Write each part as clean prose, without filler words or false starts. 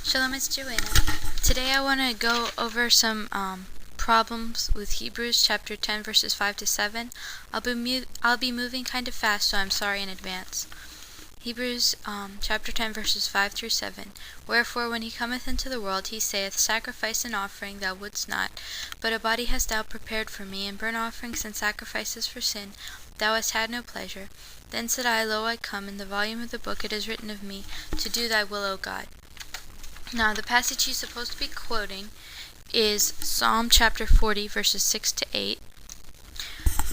Shalom, it's Joanna. Today I want to go over some problems with Hebrews chapter 10 verses 5 to 7. I'll be moving kind of fast, so I'm sorry in advance. Hebrews chapter 10 verses 5 through 7. Wherefore when he cometh into the world, he saith, Sacrifice and offering thou wouldst not, but a body hast thou prepared for me, and burnt offerings and sacrifices for sin thou hast had no pleasure. Then said I, Lo, I come, in the volume of the book it is written of me, to do thy will, O God. Now, the passage he's supposed to be quoting is Psalm chapter 40, verses 6 to 8.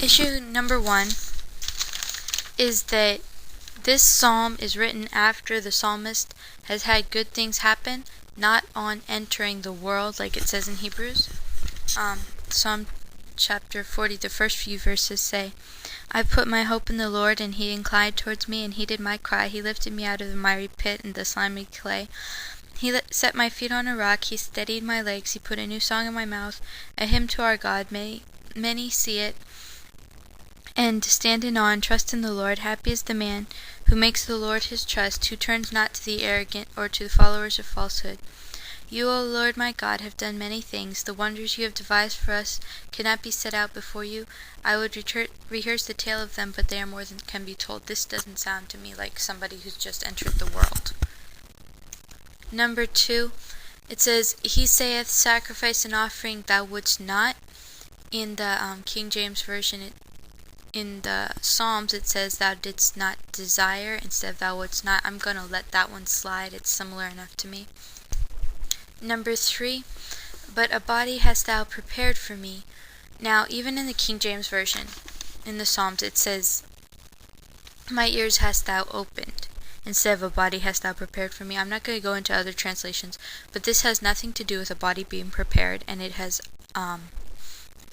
Issue number 1 is that this psalm is written after the psalmist has had good things happen, not on entering the world like it says in Hebrews. Psalm chapter 40, the first few verses say, I put my hope in the Lord, and he inclined towards me, and heeded my cry. He lifted me out of the miry pit and the slimy clay. He set my feet on a rock, he steadied my legs, he put a new song in my mouth, a hymn to our God. May many see it and stand in awe and trust in the Lord. Happy is the man who makes the Lord his trust, who turns not to the arrogant or to the followers of falsehood. You, O Lord my God, have done many things. The wonders you have devised for us cannot be set out before you. I would rehearse the tale of them, but they are more than can be told. This doesn't sound to me like somebody who's just entered the world. Number 2, it says, He saith, Sacrifice and offering thou wouldst not. In the King James Version, in the Psalms, it says, Thou didst not desire instead of thou wouldst not. I'm going to let that one slide. It's similar enough to me. Number 3, But a body hast thou prepared for me. Now, even in the King James Version, in the Psalms, it says, My ears hast thou opened, instead of a body hast thou prepared for me. I'm not going to go into other translations, but this has nothing to do with a body being prepared, and it has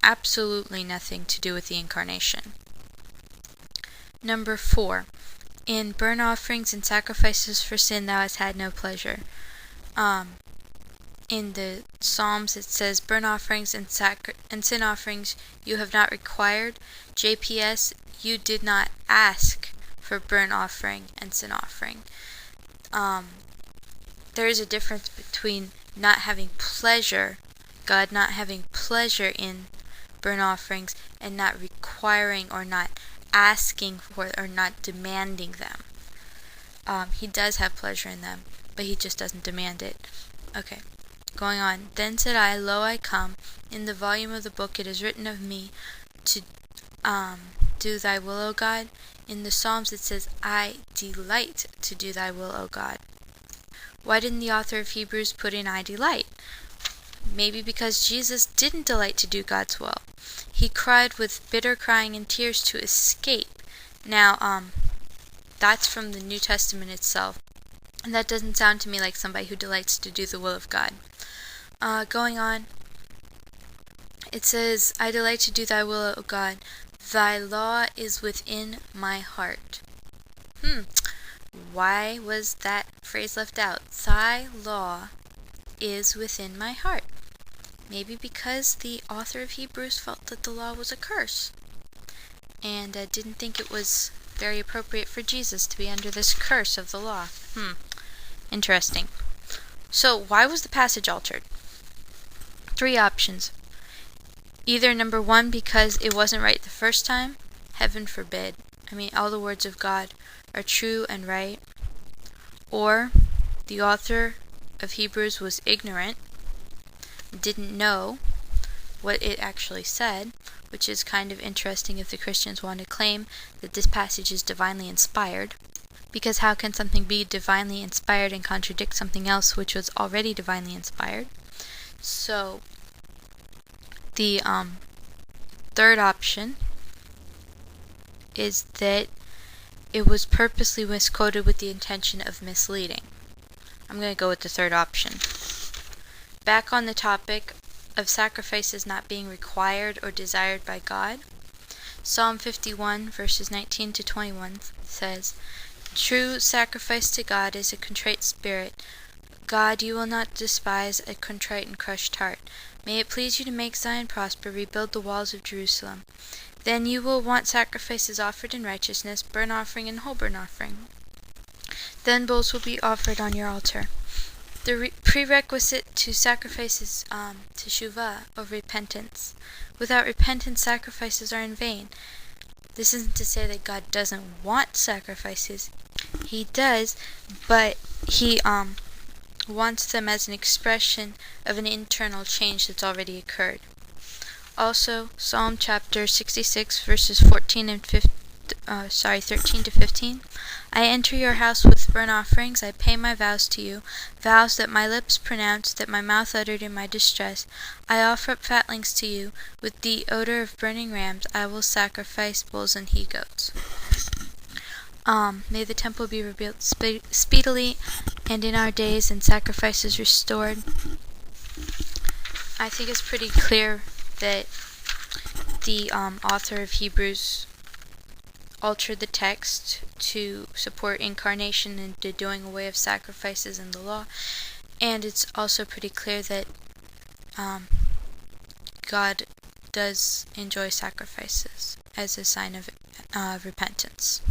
absolutely nothing to do with the incarnation. Number 4, In burnt offerings and sacrifices for sin thou hast had no pleasure. In the Psalms it says, Burnt offerings and sin offerings you have not required. JPS, you did not ask for burnt offering and sin offering. There is a difference between not having pleasure, God not having pleasure in burnt offerings, and not requiring or not asking for or not demanding them. He does have pleasure in them, but he just doesn't demand it. Okay, going on. Then said I, Lo, I come, in the volume of the book it is written of me, to do thy will, O God. In the Psalms it says, I delight to do thy will, O God. Why didn't the author of Hebrews put in I delight? Maybe because Jesus didn't delight to do God's will. He cried with bitter crying and tears to escape. Now, that's from the New Testament itself. And that doesn't sound to me like somebody who delights to do the will of God. Going on, it says, I delight to do thy will, O God. Thy law is within my heart. Why was that phrase left out? Thy law is within my heart. Maybe because the author of Hebrews felt that the law was a curse, and didn't think it was very appropriate for Jesus to be under this curse of the law. Interesting. So, why was the passage altered? 3 options. Either number 1, because it wasn't right the first time. Heaven forbid. I mean, all the words of God are true and right. Or the author of Hebrews was ignorant, didn't know what it actually said, which is kind of interesting if the Christians want to claim that this passage is divinely inspired. Because how can something be divinely inspired and contradict something else which was already divinely inspired? So, the third option is that it was purposely misquoted with the intention of misleading. I'm going to go with the third option. Back on the topic of sacrifices not being required or desired by God, Psalm 51 verses 19 to 21 says, True sacrifice to God is a contrite spirit. God, you will not despise a contrite and crushed heart. May it please you to make Zion prosper, rebuild the walls of Jerusalem. Then you will want sacrifices offered in righteousness, burnt offering and whole burnt offering. Then bulls will be offered on your altar. The prerequisite to sacrifice is teshuvah, or repentance. Without repentance, sacrifices are in vain. This isn't to say that God doesn't want sacrifices. He does, but He wants them as an expression of an internal change that's already occurred. Also, Psalm chapter 66, verses 13 to 15. I enter your house with burnt offerings, I pay my vows to you, vows that my lips pronounced, that my mouth uttered in my distress. I offer up fatlings to you, with the odor of burning rams, I will sacrifice bulls and he-goats. May the temple be rebuilt speedily and in our days, and sacrifices restored. I think it's pretty clear that the author of Hebrews altered the text to support incarnation and the doing away of sacrifices in the law, and it's also pretty clear that God does enjoy sacrifices as a sign of repentance.